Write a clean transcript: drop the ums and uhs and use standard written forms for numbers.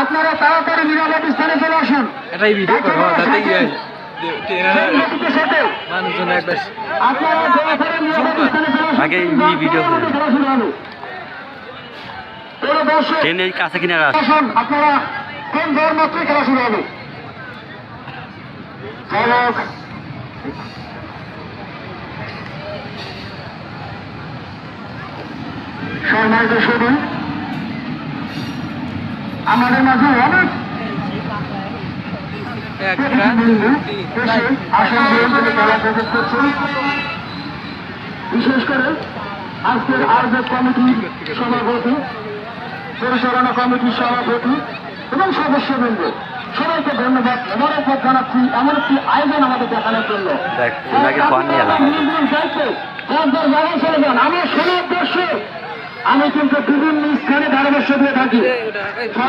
আপনারা তাড়াতাড়ি নিরাপদ স্থানে চলে আসুন। এটাই ভিডিও করো যাতে মানুষজন একটা আপনারা দয়া করে নিরাপদ স্থানে চলে আসুন। আগে এই ভিডিও করে। খেলা শুরু হবে। প্রিয় দর্শক, ট্রেনের কাছে কিনারা আসুন, আপনারা কোন দল মাত্রই খেলা শুরু হবে। চালক সম্মানিত শুধু আমাদের মাঝে অনেক আসন গ্রহণ করে খেলা প্রকাশ করছেন। বিশেষ করে আজকের আয়োজক কমিটির সভাপতি, পরিচালনা কমিটির সভাপতি এবং সদস্যবৃন্দ সবাইকে ধন্যবাদ মোবারকবাদ জানাচ্ছি এমন একটি আয়োজন আমাদের দেখানোর জন্য। দেখ ওনাকে ফোন নিয়ে এলাম। আমার শোনার দর্শক, আমি কিন্তু বিভিন্ন স্থানে ধারাভাষ্য দিয়ে থাকি।